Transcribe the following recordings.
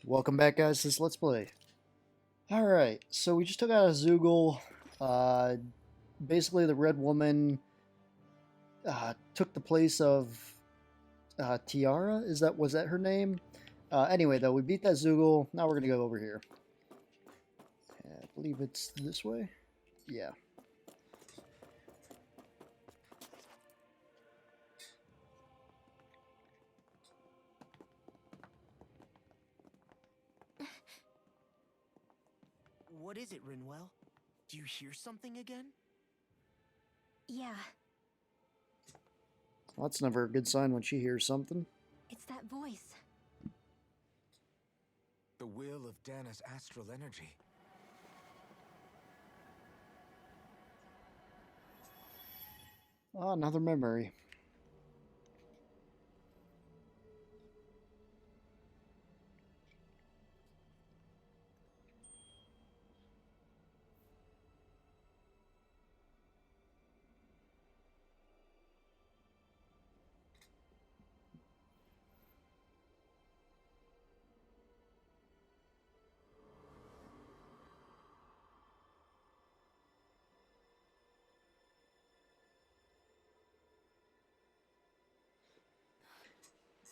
Welcome back, guys, to this Let's Play. Alright, so we just took out a Zoogle. Uh, Basically, the Red Woman took the place of Tiara. Was that her name? Anyway, though, we beat that Zoogle. Now we're gonna go over here. I believe it's this way. Yeah. What is it, Rinwell? Do you hear something again? Yeah, Well, that's never a good sign when she hears something. it's that voice. The will of Dana's astral energy. Another memory.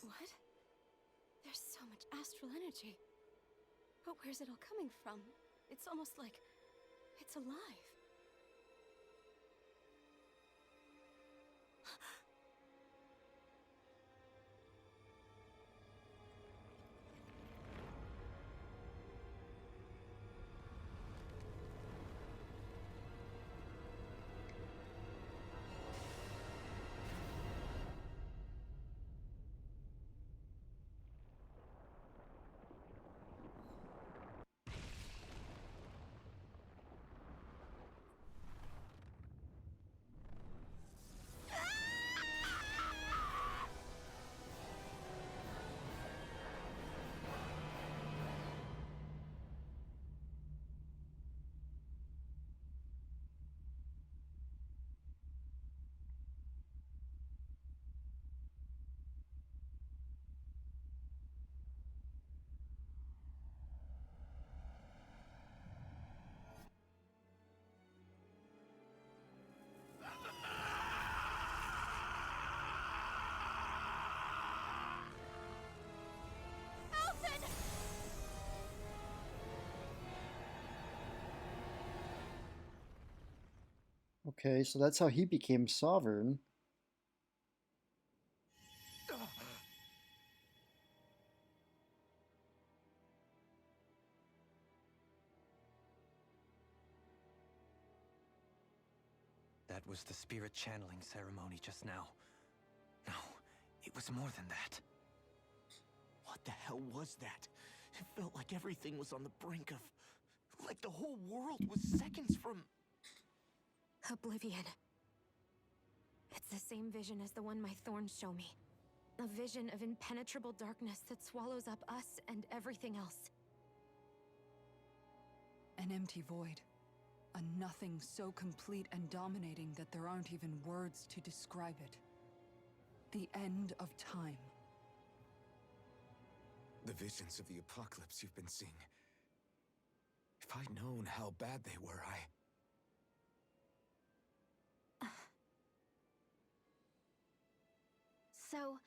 What? There's so much astral energy. But where's it all coming from? It's almost like it's alive. Okay, so that's how he became sovereign. That was the spirit channeling ceremony just now. No, it was more than that. What the hell was that? It felt like everything was on the brink of... like the whole world was seconds from... Oblivion. It's the same vision as the one my thorns show me. A vision of impenetrable darkness that swallows up us and everything else. An empty void. A nothing so complete and dominating that there aren't even words to describe it. The end of time. The visions of the apocalypse you've been seeing. If I'd known how bad they were, So,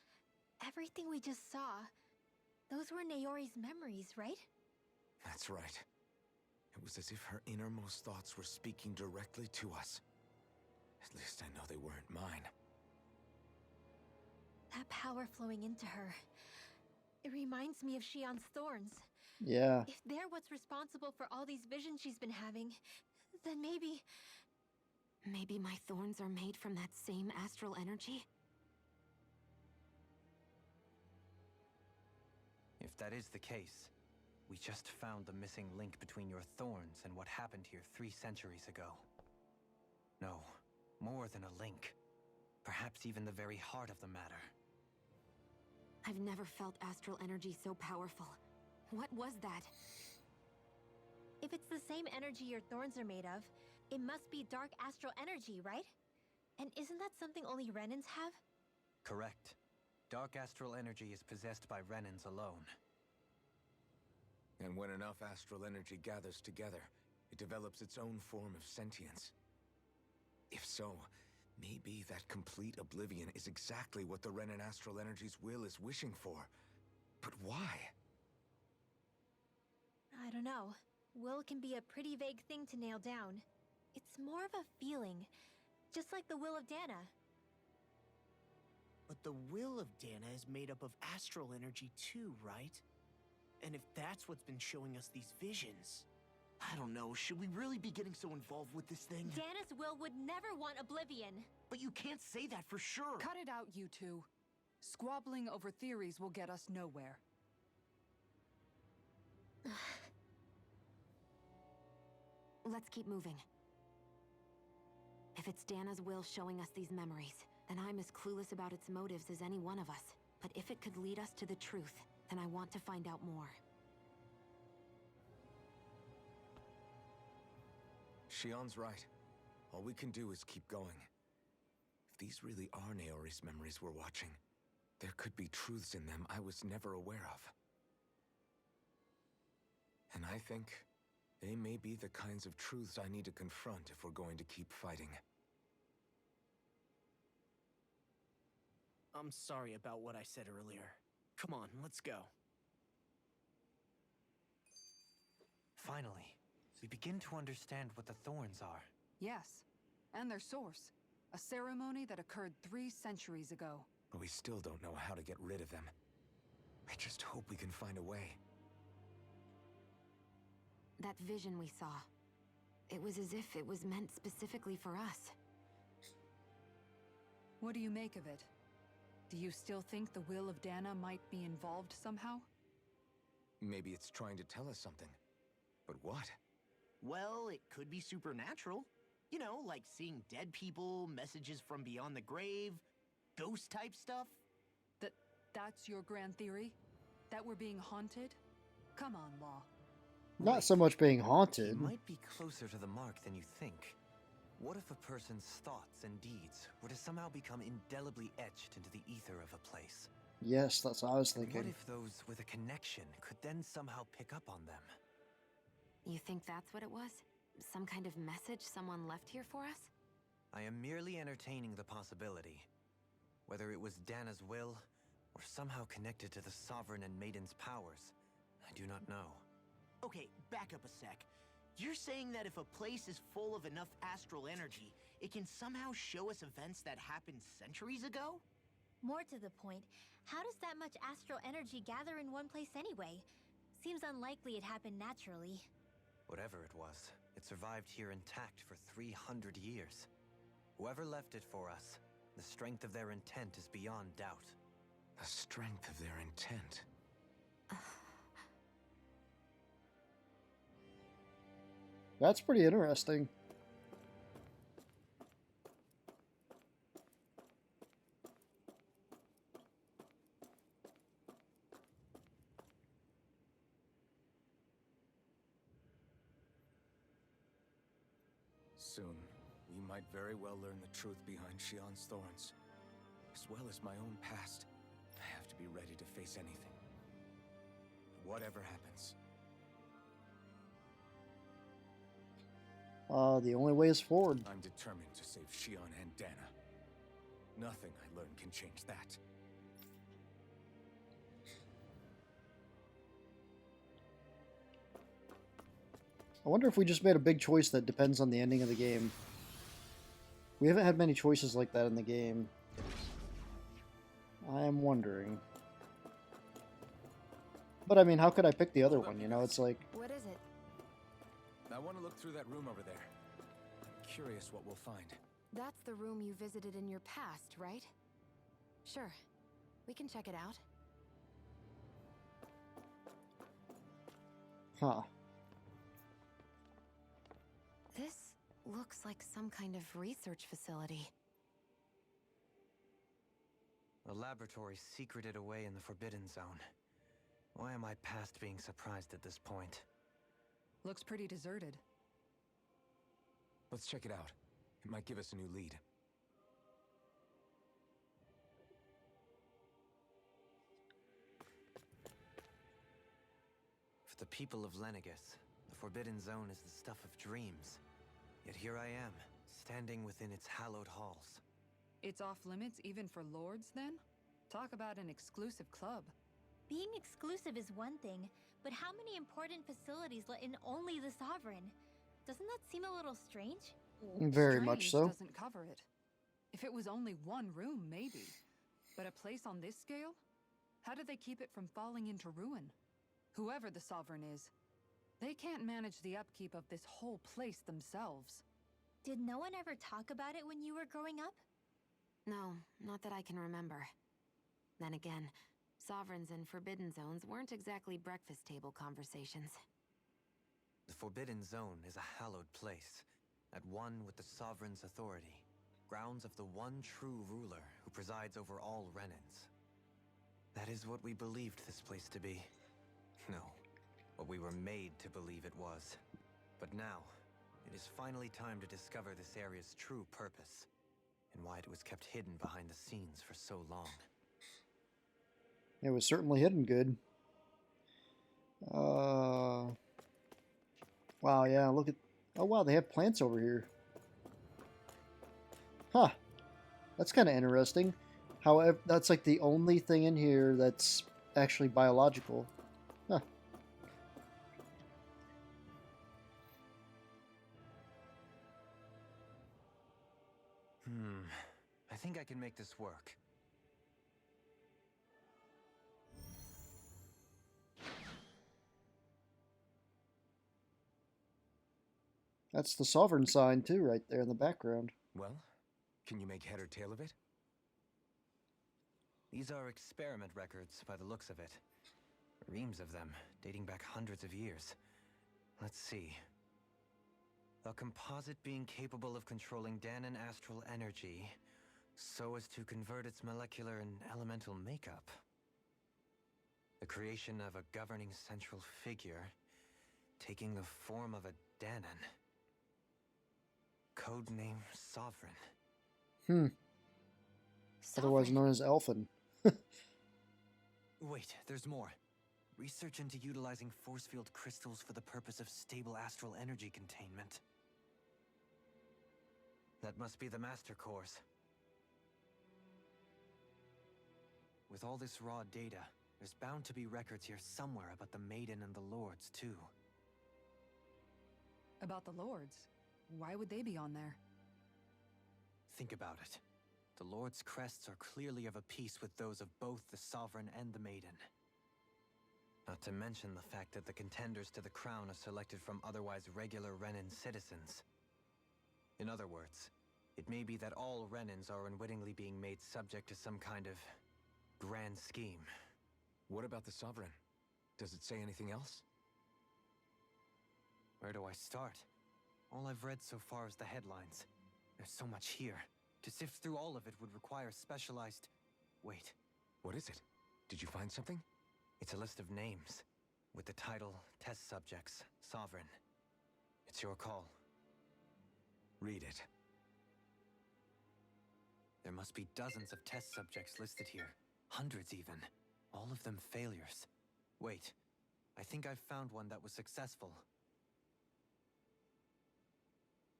everything we just saw, those were Naori's memories, right? That's right. It was as if her innermost thoughts were speaking directly to us. At least I know they weren't mine. That power flowing into her. It reminds me of Shion's thorns. Yeah. If they're what's responsible for all these visions she's been having, then maybe... Maybe my thorns are made from that same astral energy? If that is the case, we just found the missing link between your thorns and what happened here 3 centuries ago. No, more than a link. Perhaps even the very heart of the matter. I've never felt astral energy so powerful. What was that? If it's the same energy your thorns are made of, it must be dark astral energy, right? And isn't that something only Renans have? Correct. Dark astral energy is possessed by Renans alone. And when enough astral energy gathers together, it develops its own form of sentience. If so, maybe that complete oblivion is exactly what the Renan astral energy's will is wishing for. But why? I don't know. Will can be a pretty vague thing to nail down. It's more of a feeling, just like the will of Dahna. But the will of Dahna is made up of astral energy too, right? And if that's what's been showing us these visions... I don't know, should we really be getting so involved with this thing? Dahna's will would never want oblivion. But you can't say that for sure! Cut it out, you two. Squabbling over theories will get us nowhere. Let's keep moving. If it's Dahna's will showing us these memories, then I'm as clueless about its motives as any one of us. But if it could lead us to the truth, then I want to find out more. Shion's right. All we can do is keep going. If these really are Naori's memories we're watching, there could be truths in them I was never aware of. And I think they may be the kinds of truths I need to confront if we're going to keep fighting. I'm sorry about what I said earlier. Come on, let's go. Finally, we begin to understand what the thorns are. Yes, and their source. A ceremony that occurred 3 centuries ago. But we still don't know how to get rid of them. I just hope we can find a way. That vision we saw. It was as if it was meant specifically for us. What do you make of it? Do you still think the will of Dahna might be involved somehow? Maybe it's trying to tell us something. But what? Well, it could be supernatural. You know, like seeing dead people, messages from beyond the grave, ghost-type stuff. That's your grand theory? That we're being haunted? Come on, Law. Not so much being You haunted. might be closer to the mark than you think. What if a person's thoughts and deeds were to somehow become indelibly etched into the ether of a place? Yes, that's what I was And what thinking. if those with a connection could then somehow pick up on them? You think that's what it was? Some kind of message someone left here for us? I am merely entertaining the possibility. Whether it was Dahna's will, or somehow connected to the Sovereign and Maiden's powers, I do not know. Okay, back up a sec. You're saying that if a place is full of enough astral energy, it can somehow show us events that happened centuries ago? More to the point, how does that much astral energy gather in one place anyway? Seems unlikely it happened naturally. Whatever it was, it survived here intact for 300 years. Whoever left it for us, the strength of their intent is beyond doubt. The strength of their intent. That's pretty interesting. Soon, we might very well learn the truth behind Shion's thorns. As well as my own past, I have to be ready to face anything. Whatever happens. The only way is forward. I'm determined to save Shion and Dahna. Nothing I learn can change that. I wonder if we just made a big choice that depends on the ending of the game. We haven't had many choices like that in the game. I am wondering. But I mean, how could I pick the other one? You know, it's like... What is it? I want to look through that room over there. I'm curious what we'll find. That's the room you visited in your past, right? Sure. We can check it out. Huh. This looks like some kind of research facility. A laboratory secreted away in the Forbidden Zone. Why am I past being surprised at this point? Looks pretty deserted. Let's check it out. It might give us a new lead. For the people of Lenegus, the Forbidden Zone is the stuff of dreams. Yet here I am, standing within its hallowed halls. It's off limits even for lords, then? Talk about an exclusive club. Being exclusive is one thing, but how many important facilities let in only the Sovereign? Doesn't that seem a little strange? Very much Strange so. doesn't cover it. If it was only one room, maybe. But a place on this scale? How do they keep it from falling into ruin? Whoever the Sovereign is, they can't manage the upkeep of this whole place themselves. Did no one ever talk about it when you were growing up? No, not that I can remember. Then again, Sovereigns and Forbidden Zones weren't exactly breakfast table conversations. The Forbidden Zone is a hallowed place, at one with the Sovereign's authority, grounds of the one true ruler who presides over all Renans. That is what we believed this place to be. No, what we were made to believe it was. But now, it is finally time to discover this area's true purpose, and why it was kept hidden behind the scenes for so long. It was certainly hidden good. Wow, yeah, look at... Oh, wow, they have plants over here. Huh. That's kind of interesting. However, that's like the only thing in here that's actually biological. Huh. I think I can make this work. That's the Sovereign sign, too, right there in the background. Well, can you make head or tail of it? These are experiment records by the looks of it. Reams of them, dating back hundreds of years. Let's see. A composite being capable of controlling Dahnan astral energy so as to convert its molecular and elemental makeup. The creation of a governing central figure, taking the form of a Dahnan. Codename Sovereign. Otherwise known as Elfin. Wait, there's more. Research into utilizing force field crystals for the purpose of stable astral energy containment. That must be the master cores. With all this raw data, there's bound to be records here somewhere about the Maiden and the Lords, too. About the lords? Why would they be on there? Think about it. The Lord's crests are clearly of a piece with those of both the Sovereign and the Maiden. Not to mention the fact that the contenders to the crown are selected from otherwise regular Renan citizens. In other words, it may be that all Renans are unwittingly being made subject to some kind of grand scheme. What about the Sovereign? Does it say anything else? Where do I start? All I've read so far is the headlines. There's so much here. To sift through all of it would require specialized... Wait. What is it? Did you find something? It's a list of names, with the title Test Subjects, Sovereign. It's your call. Read it. There must be dozens of test subjects listed here. Hundreds even. All of them failures. Wait, I think I've found one that was successful.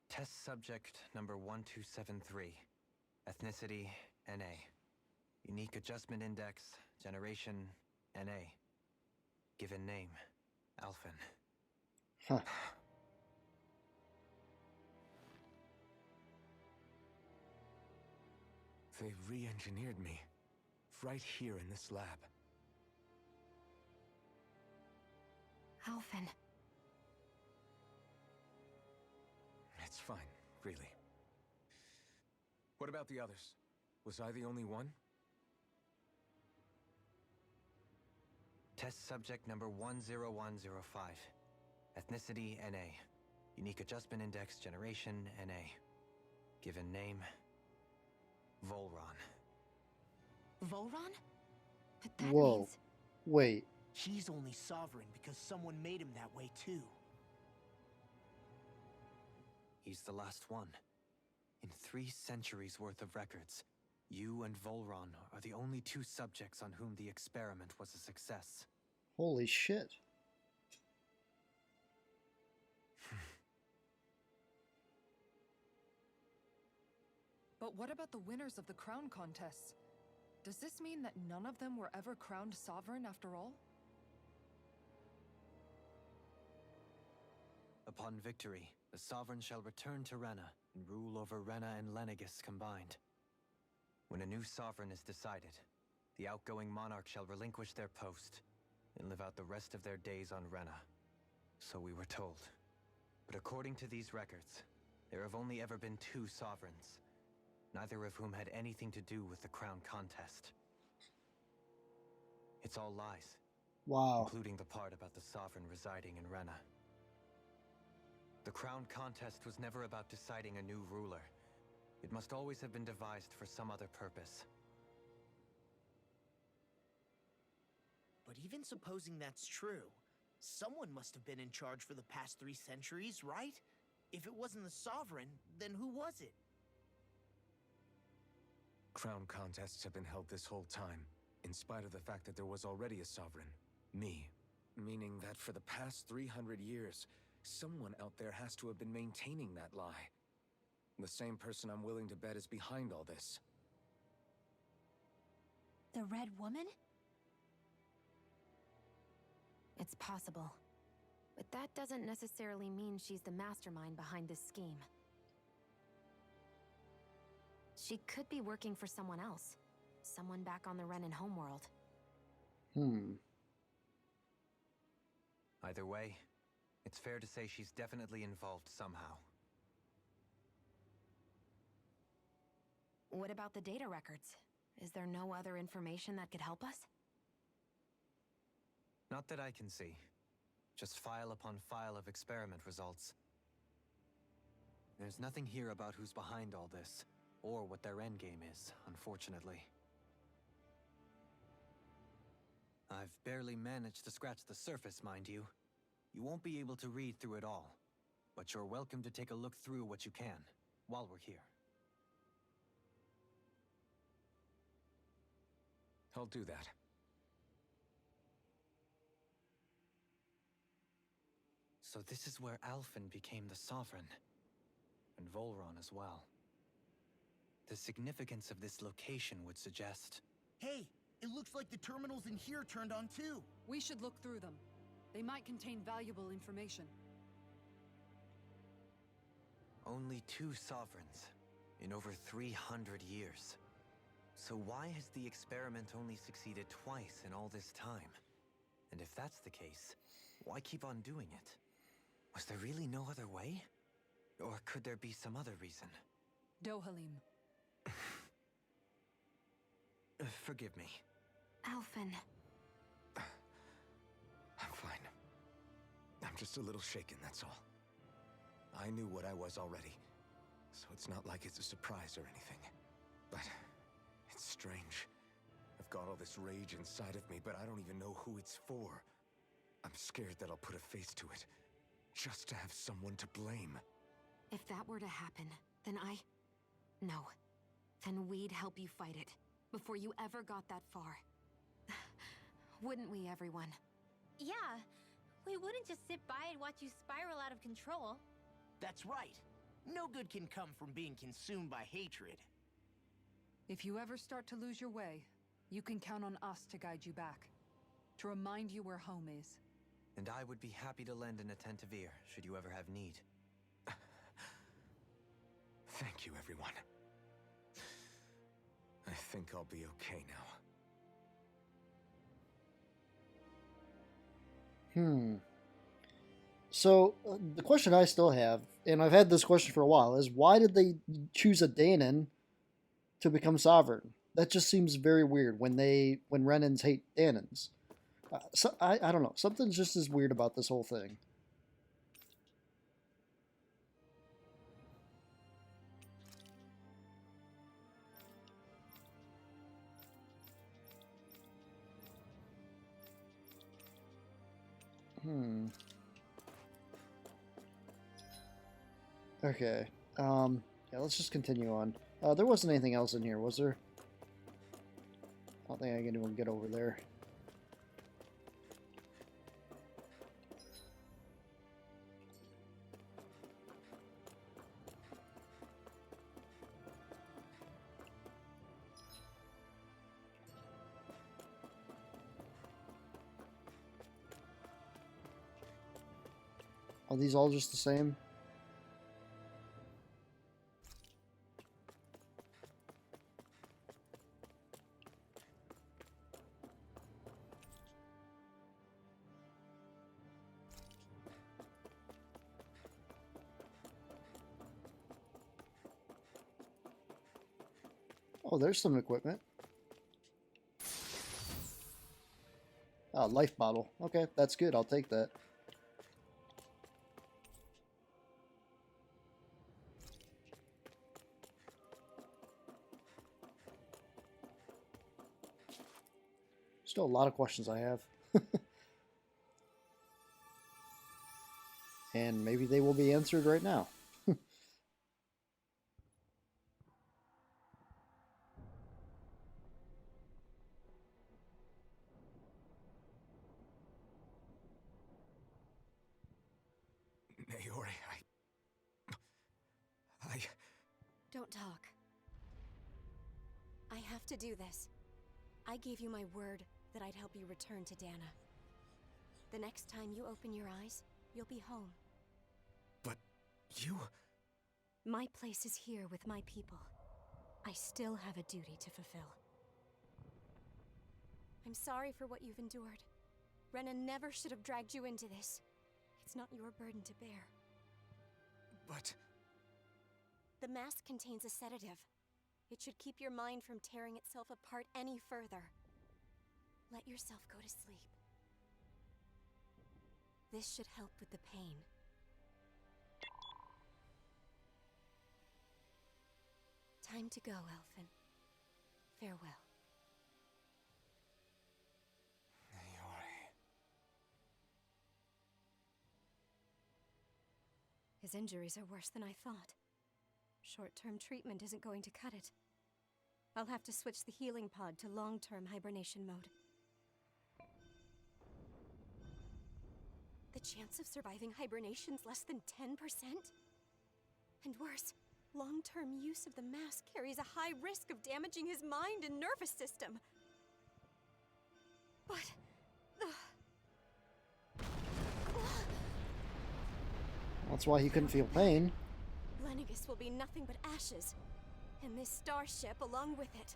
Test subject number 1273. Ethnicity, NA. Unique adjustment index, generation, NA. Given name, Alphen. Huh. They re-engineered me. Right here in this lab. Alphen. It's fine, really. What about the others? Was I the only one? Test subject number 10105. Ethnicity, NA. Unique adjustment index, generation, NA. Given name, Volron. Volron? But that Whoa. means... Wait. He's only sovereign because someone made him that way too. He's the last one. In 3 centuries worth of records, you and Volron are the only 2 subjects on whom the experiment was a success. Holy shit. But what about the winners of the crown contests? Does this mean that none of them were ever crowned sovereign after all? Upon victory, the sovereign shall return to Rena and rule over Rena and Lenegis combined. When a new sovereign is decided, the outgoing monarch shall relinquish their post and live out the rest of their days on Rena. So we were told. But according to these records, there have only ever been 2 sovereigns, neither of whom had anything to do with the crown contest. It's all lies. Wow. Including the part about the sovereign residing in Rena. The crown contest was never about deciding a new ruler. It must always have been devised for some other purpose. But even supposing that's true, someone must have been in charge for the past 3 centuries, right? If it wasn't the sovereign, then who was it? Crown contests have been held this whole time, in spite of the fact that there was already a sovereign. Me. Meaning that for the past 300 years, someone out there has to have been maintaining that lie. The same person I'm willing to bet is behind all this. The Red Woman? It's possible. But that doesn't necessarily mean she's the mastermind behind this scheme. She could be working for someone else. Someone back on the Renan homeworld. Either way, it's fair to say she's definitely involved somehow. What about the data records? Is there no other information that could help us? Not that I can see. Just file upon file of experiment results. There's nothing here about who's behind all this, or what their endgame is, unfortunately. I've barely managed to scratch the surface, mind you. You won't be able to read through it all, but you're welcome to take a look through what you can, while we're here. I'll do that. So this is where Alphen became the Sovereign. And Volron as well. The significance of this location would suggest... Hey, it looks like the terminals in here turned on too. We should look through them. They might contain valuable information. Only 2 sovereigns in over 300 years. So why has the experiment only succeeded twice in all this time? And if that's the case, why keep on doing it? Was there really no other way? Or could there be some other reason? Dohalim. Forgive me. Alphen. I'm fine. I'm just a little shaken, that's all. I knew what I was already, so it's not like it's a surprise or anything. But it's strange. I've got all this rage inside of me, but I don't even know who it's for. I'm scared that I'll put a face to it, just to have someone to blame. If that were to happen, then No. Then we'd help you fight it, before you ever got that far. Wouldn't we, everyone? Yeah, we wouldn't just sit by and watch you spiral out of control. That's right. No good can come from being consumed by hatred. If you ever start to lose your way, you can count on us to guide you back. To remind you where home is. And I would be happy to lend an attentive ear, should you ever have need. Thank you, everyone. I think I'll be okay now. So, the question I still have, and I've had this question for a while, is why did they choose a Dahnan to become sovereign? That just seems very weird when Renans hate Dahnans. I don't know. Something's just as weird about this whole thing. Okay. Yeah, let's just continue on. There wasn't anything else in here, was there? I don't think I can even get over there. Are these all just the same? Oh, there's some equipment. Ah, life bottle. Okay, that's good. I'll take that. Still a lot of questions I have. And maybe they will be answered right now. Naori, I... Don't talk. I have to do this. I gave you my word that I'd help you return to Dahna. The next time you open your eyes, you'll be home. But you... My place is here with my people. I still have a duty to fulfill. I'm sorry for what you've endured. Renan never should have dragged you into this. It's not your burden to bear. But... The mask contains a sedative. It should keep your mind from tearing itself apart any further. Let yourself go to sleep. This should help with the pain. Time to go, Elfin. Farewell. Naori... His injuries are worse than I thought. Short-term treatment isn't going to cut it. I'll have to switch the healing pod to long-term hibernation mode. The chance of surviving hibernation's less than 10%? And worse, long-term use of the mask carries a high risk of damaging his mind and nervous system. But... That's why he couldn't feel pain. Lenegis will be nothing but ashes, and this starship along with it.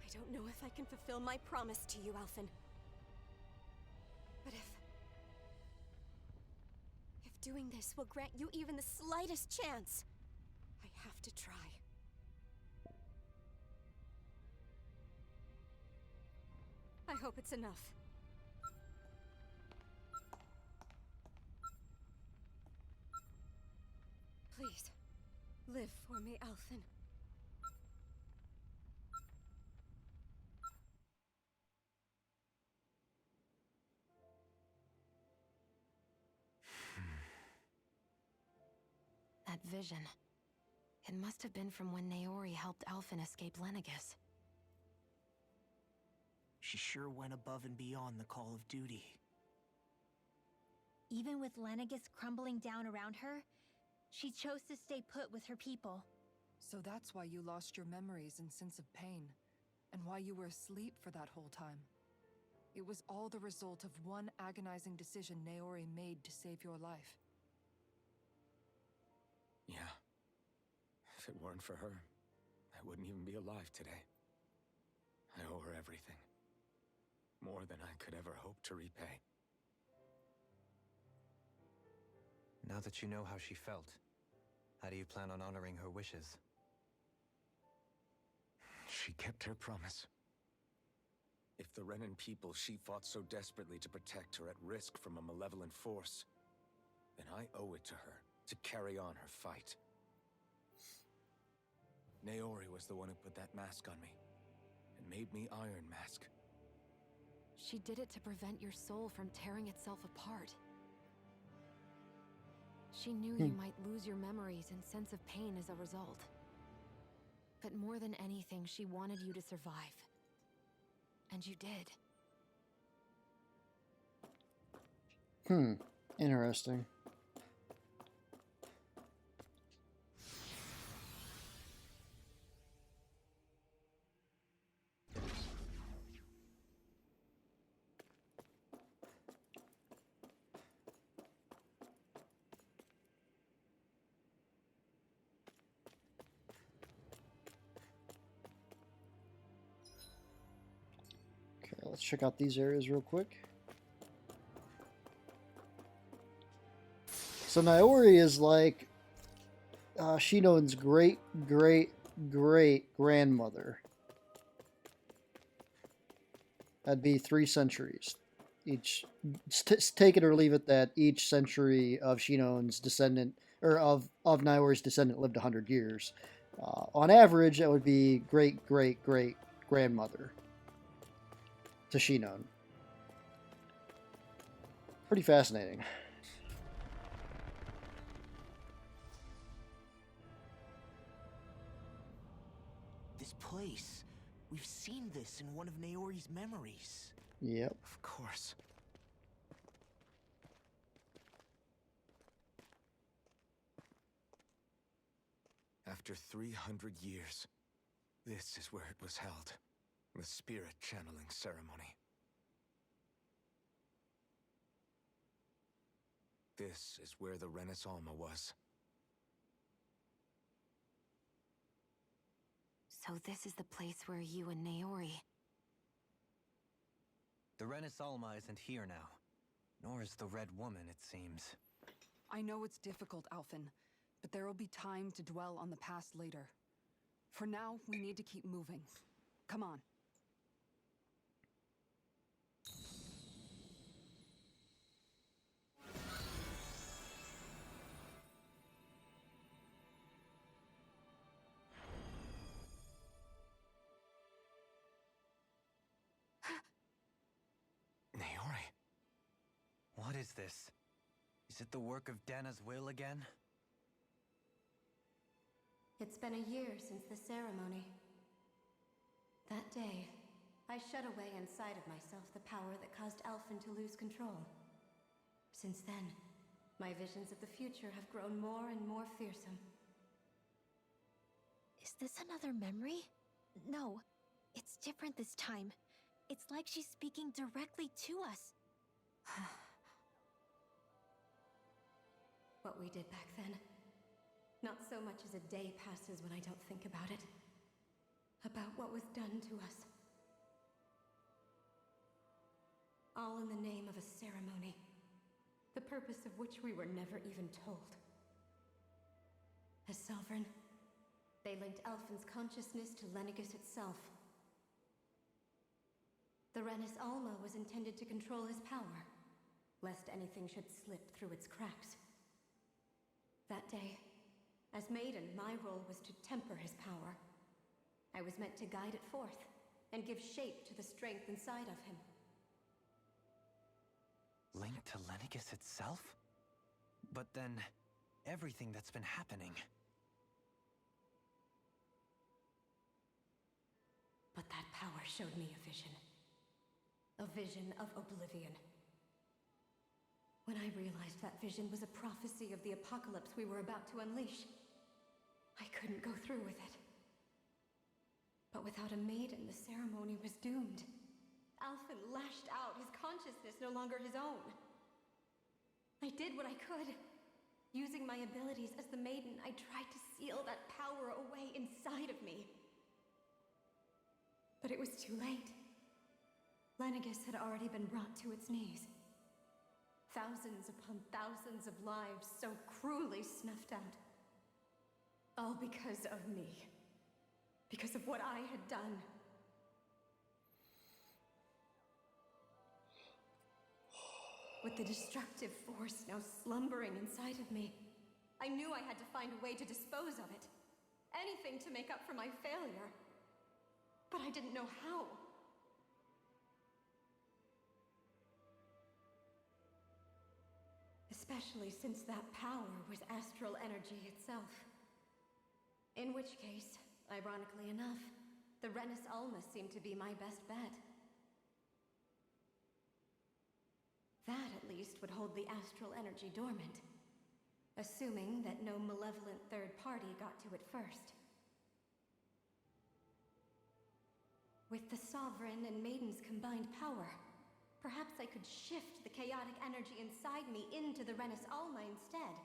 I don't know if I can fulfill my promise to you, Alphen. But if doing this will grant you even the slightest chance, I have to try. I hope it's enough. Please, live for me, Alphen. That vision. It must have been from when Naori helped Alphen escape Lenegis. She sure went above and beyond the call of duty. Even with Lenegis crumbling down around her, she chose to stay put with her people. So that's why you lost your memories and sense of pain, and why you were asleep for that whole time. It was all the result of one agonizing decision Naori made to save your life. Yeah. If it weren't for her, I wouldn't even be alive today. I owe her everything. More than I could ever hope to repay. Now that you know how she felt, how do you plan on honoring her wishes? She kept her promise. If the Renan people she fought so desperately to protect are at risk from a malevolent force, then I owe it to her to carry on her fight. Naori was the one who put that mask on me, and made me Iron Mask. She did it to prevent your soul from tearing itself apart. She knew you might lose your memories and sense of pain as a result. But more than anything, she wanted you to survive. And you did. Interesting. let's check out these areas real quick. So Naori is like Shinon's great grandmother. That'd be 3 centuries. Each, take it or leave it that each century of Shinon's descendant, or of Naori's descendant, lived 100 years. On average, that would be great grandmother to Shinon. Pretty fascinating. This place. We've seen this in one of Naori's memories. Yep. Of course. After 300 years, this is where it was held. The spirit channeling ceremony. This is where the Renans Alma was. So this is the place where you and Naori... The Renans Alma isn't here now. Nor is the Red Woman, it seems. I know it's difficult, Alphen, but there will be time to dwell on the past later. For now, we need to keep moving. Come on. Naori? What is this? Is it the work of Dana's will again? It's been a year since the ceremony. That day, I shut away inside of myself the power that caused Alphen to lose control. Since then, my visions of the future have grown more and more fearsome. Is this another memory? No, it's different this time. It's like she's speaking directly to us. What we did back then. Not so much as a day passes when I don't think about it. About what was done to us. All in the name of a ceremony. The purpose of which we were never even told. As Sovereign, they linked Alphen's consciousness to Lenegis itself. The Renans Alma was intended to control his power, lest anything should slip through its cracks. That day, as Maiden, my role was to temper his power. I was meant to guide it forth, and give shape to the strength inside of him. Linked to Lenegis itself? But then, everything that's been happening... But that power showed me a vision. A vision of oblivion. When I realized that vision was a prophecy of the apocalypse we were about to unleash, I couldn't go through with it. But without a maiden, the ceremony was doomed. Alphen lashed out, his consciousness no longer his own. I did what I could. Using my abilities as the maiden, I tried to seal that power away inside of me. But it was too late. Lenegis had already been brought to its knees. Thousands upon thousands of lives so cruelly snuffed out. All because of me. Because of what I had done. With the destructive force now slumbering inside of me, I knew I had to find a way to dispose of it. Anything to make up for my failure. But I didn't know how. Especially since that power was astral energy itself. In which case, ironically enough, the Renans Alma seemed to be my best bet. That, at least, would hold the astral energy dormant. Assuming that no malevolent third party got to it first. With the Sovereign and Maiden's combined power, perhaps I could shift the chaotic energy inside me into the Renans Alma instead.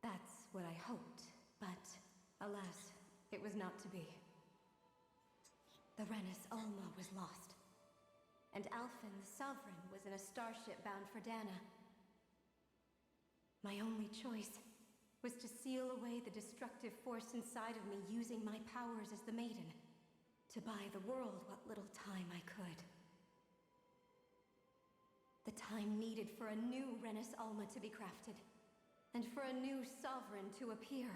That's what I hoped, but alas, was not to be. The Renans Alma was lost. And Alphen, the Sovereign, was in a starship bound for Dahna. My only choice was to seal away the destructive force inside of me using my powers as the Maiden, to buy the world what little time I could. The time needed for a new Renans Alma to be crafted, and for a new Sovereign to appear.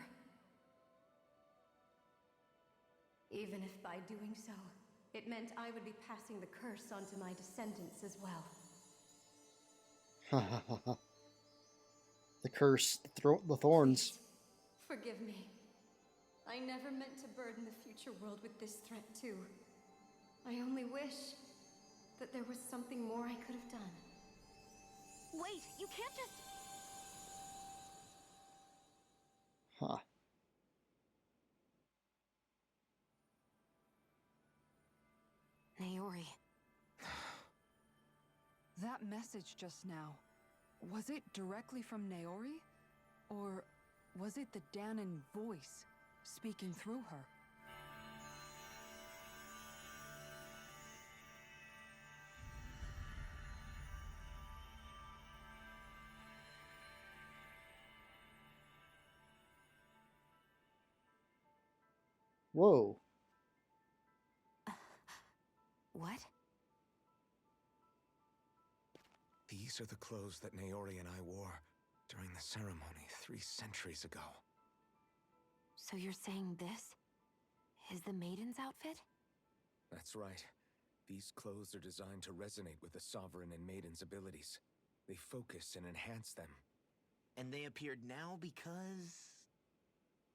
Even if by doing so, it meant I would be passing the curse on to my descendants as well. Ha ha ha ha. The curse, the thorns. Please, forgive me. I never meant to burden the future world with this threat too. I only wish that there was something more I could have done. Wait, you can't just... Huh. Naori. That message just now, was it directly from Naori? Or was it the Dahnan voice speaking through her? Whoa. What? These are the clothes that Naori and I wore during the ceremony 3 centuries ago. So you're saying this is the Maiden's outfit? That's right. These clothes are designed to resonate with the Sovereign and Maiden's abilities. They focus and enhance them. And they appeared now because...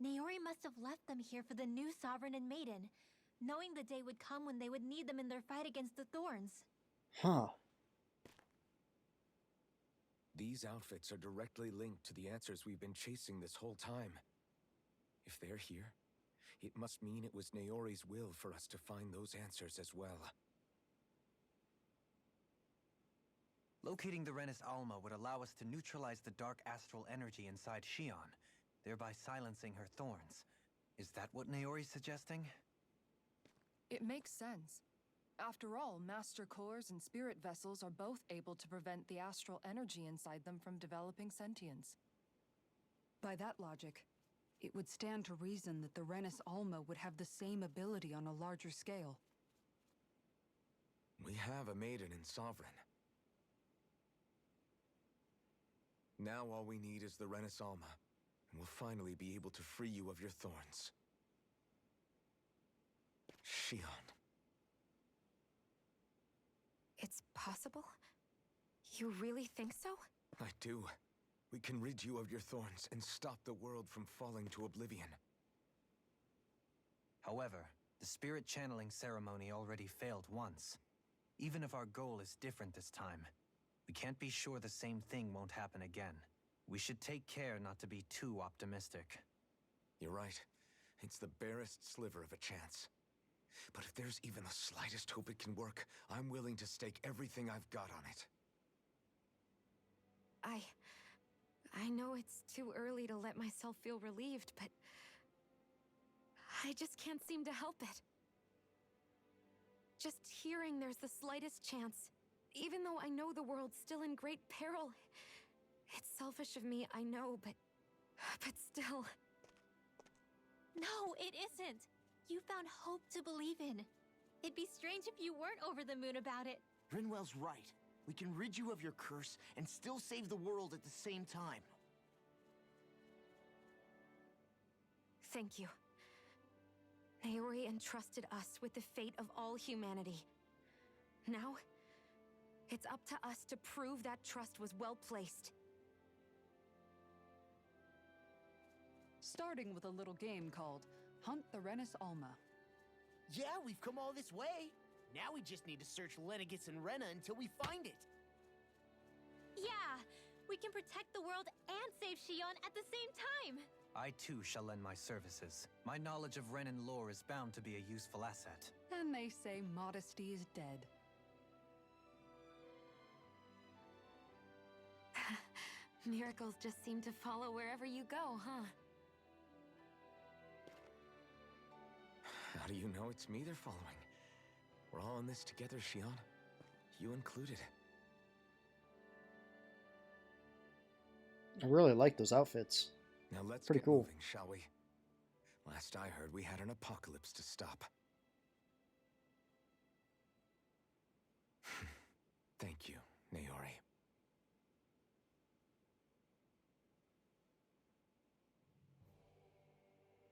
Naori must have left them here for the new Sovereign and Maiden, knowing the day would come when they would need them in their fight against the Thorns. Huh. These outfits are directly linked to the answers we've been chasing this whole time. If they're here, it must mean it was Naori's will for us to find those answers as well. Locating the Renans Alma would allow us to neutralize the dark astral energy inside Shawn, thereby silencing her thorns. Is that what Naori's suggesting? It makes sense. After all, Master Cores and Spirit Vessels are both able to prevent the astral energy inside them from developing sentience. By that logic, it would stand to reason that the Renans Alma would have the same ability on a larger scale. We have a Maiden and Sovereign. Now all we need is the Renans Alma, and we'll finally be able to free you of your thorns. Shawn. It's possible? You really think so? I do. We can rid you of your thorns and stop the world from falling to oblivion. However, the spirit channeling ceremony already failed once. Even if our goal is different this time, we can't be sure the same thing won't happen again. We should take care not to be too optimistic. You're right. It's the barest sliver of a chance. But if there's even the slightest hope it can work, I'm willing to stake everything I've got on it. I know it's too early to let myself feel relieved, but I just can't seem to help it. Just hearing there's the slightest chance, even though I know the world's still in great peril. It's selfish of me, I know, but still. No, it isn't. You found hope to believe in. It'd be strange if you weren't over the moon about it. Rinwell's right. We can rid you of your curse and still save the world at the same time. Thank you. Naori entrusted us with the fate of all humanity. Now, it's up to us to prove that trust was well placed. Starting with a little game called Hunt the Renans Alma. Yeah, we've come all this way. Now we just need to search Lenegis and Rena until we find it. Yeah, we can protect the world and save Shawn at the same time. I too shall lend my services. My knowledge of Renan lore is bound to be a useful asset. And they say modesty is dead. Miracles just seem to follow wherever you go, huh? How do you know it's me they're following? We're all in this together, Shawn. You included. I really like those outfits. Now let's Pretty get cool. moving, shall we? Last I heard, we had an apocalypse to stop. Thank you, Naori.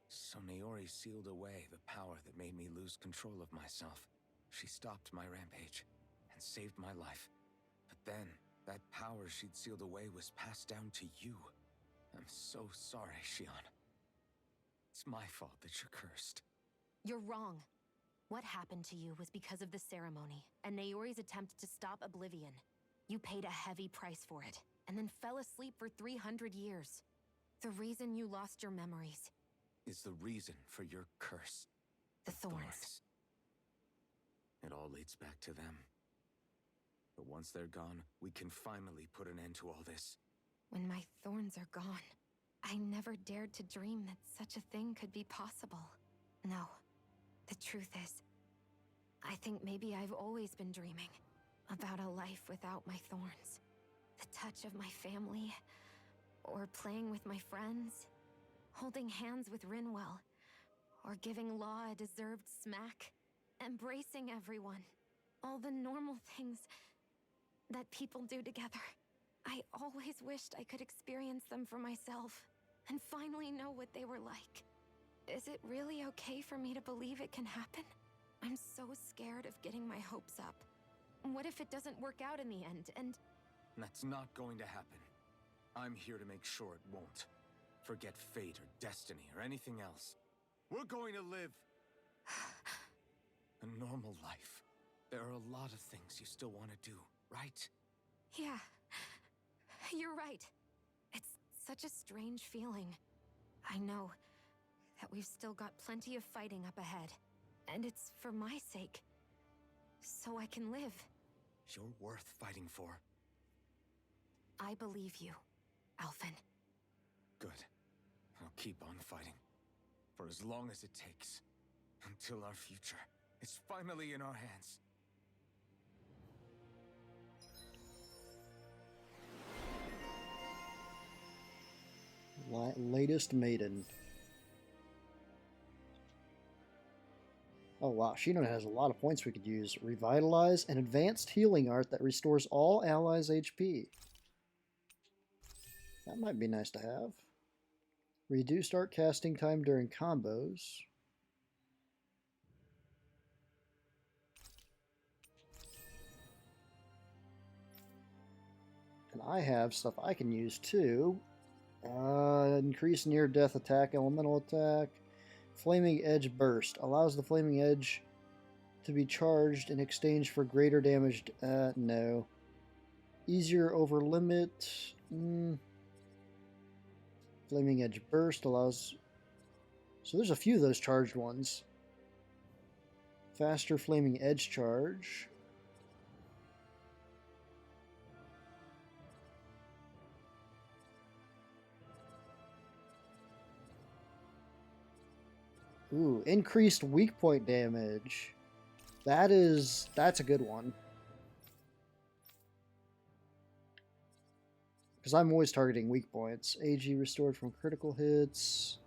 So Naori sealed away the power that made me lose control of myself. She stopped my rampage and saved my life. But then, that power she'd sealed away was passed down to you. I'm so sorry, Shawn. It's my fault that you're cursed. You're wrong. What happened to you was because of the ceremony and Naori's attempt to stop Oblivion. You paid a heavy price for it, and then fell asleep for 300 years. The reason you lost your memories. Is the reason for your curse. The thorns. It all leads back to them. But once they're gone, we can finally put an end to all this. When my thorns are gone, I never dared to dream that such a thing could be possible. No, the truth is, I think maybe I've always been dreaming about a life without my thorns. The touch of my family, or playing with my friends, holding hands with Rinwell, or giving Law a deserved smack, embracing everyone. All the normal things that people do together. I always wished I could experience them for myself, and finally know what they were like. Is it really okay for me to believe it can happen? I'm so scared of getting my hopes up. What if it doesn't work out in the end, and... That's not going to happen. I'm here to make sure it won't. Forget fate or destiny or anything else. We're going to live a normal life. There are a lot of things you still want to do, right? Yeah, you're right. It's such a strange feeling. I know that we've still got plenty of fighting up ahead, and it's for my sake, so I can live. You're worth fighting for. I believe you, Alphen. Good. I'll keep on fighting. For as long as it takes. Until our future is finally in our hands. Latest Maiden. Oh wow, Shinon has a lot of points we could use. Revitalize, an advanced healing art that restores all allies' HP. That might be nice to have. Reduced art casting time during combos. And I have stuff I can use too. Increase near-death attack, elemental attack. Flaming Edge Burst. Allows the Flaming Edge to be charged in exchange for greater damage. No. Easier over limit. Flaming Edge Burst allows... So there's a few of those charged ones. Faster Flaming Edge charge. Ooh, increased weak point damage. That's a good one. Because I'm always targeting weak points. AG restored from critical hits.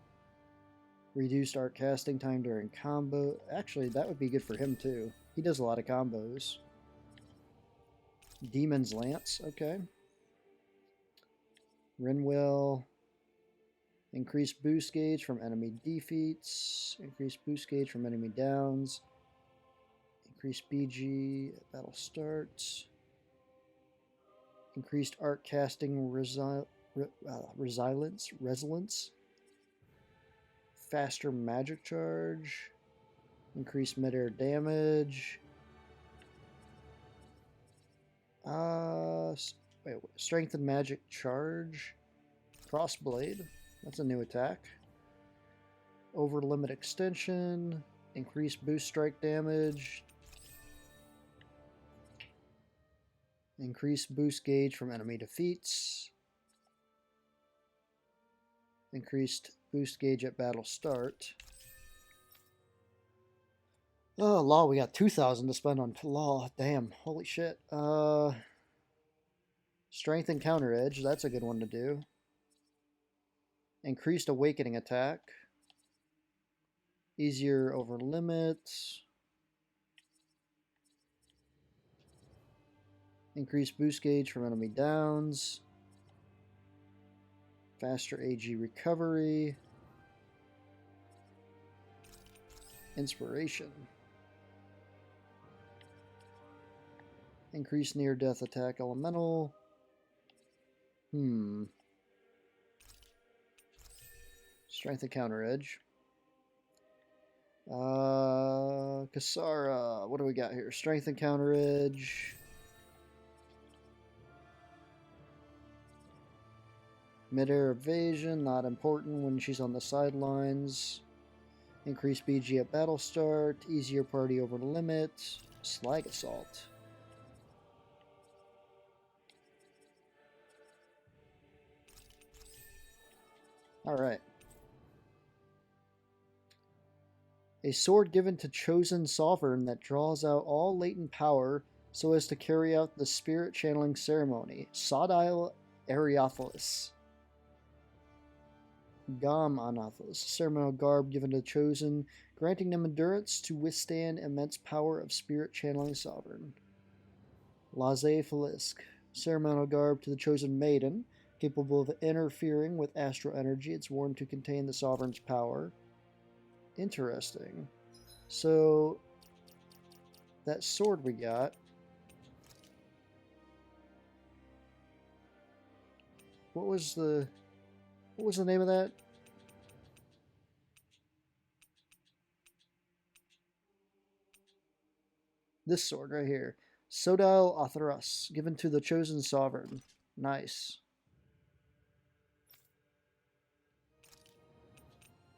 Reduced art casting time during combo. Actually, that would be good for him too. He does a lot of combos. Demon's Lance, okay. Rinwell. Increased boost gauge from enemy defeats. Increased boost gauge from enemy downs. Increased BG at battle start. Increased art casting resilience. Faster magic charge. Increased mid-air damage. Strengthened magic charge. Crossblade. That's a new attack. Over limit extension. Increased boost strike damage. Increased boost gauge from enemy defeats. Increased boost gauge at battle start. Oh, law, we got 2,000 to spend on law. Damn, holy shit. Strength and counter edge, that's a good one to do. Increased awakening attack. Easier over limits. Increased boost gauge from enemy downs. Faster AG recovery. Inspiration. Increased near-death attack elemental. Strength and counter edge. Kasara. What do we got here? Strength and counter edge. Mid-air evasion, not important when she's on the sidelines. Increased BG at battle start. Easier party over limit. Slag assault. Alright. A sword given to chosen sovereign that draws out all latent power so as to carry out the spirit channeling ceremony. Sodile Ariathalis. Gam Anathalis. Ceremonial garb given to chosen, granting them endurance to withstand immense power of spirit channeling sovereign. Laze Falisk. Ceremonial garb to the chosen maiden, capable of interfering with astral energy. It's worn to contain the sovereign's power. Interesting. So, that sword we got. What was the name of that? This sword right here. Sodile Atheras, given to the chosen sovereign. Nice.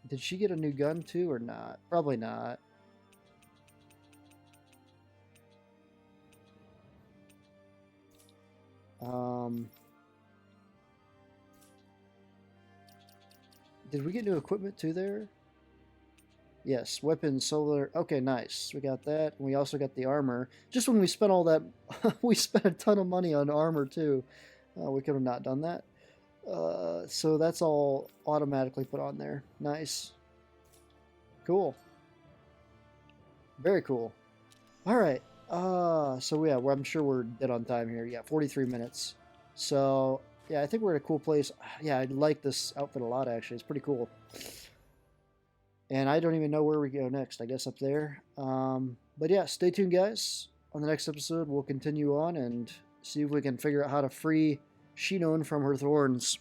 Did she get a new gun too or not? Probably not. Did we get new equipment too there? Yes, weapon, solar. Okay, nice. We got that. And we also got the armor. Just when we spent all that, we spent a ton of money on armor too. We could have not done that. So that's all automatically put on there. Nice. Cool. Very cool. All right. So yeah, I'm sure we're dead on time here. Yeah, 43 minutes. So yeah, I think we're at a cool place. Yeah, I like this outfit a lot, actually. It's pretty cool. And I don't even know where we go next. I guess up there. But yeah, stay tuned, guys. On the next episode, we'll continue on and see if we can figure out how to free Shinon from her thorns.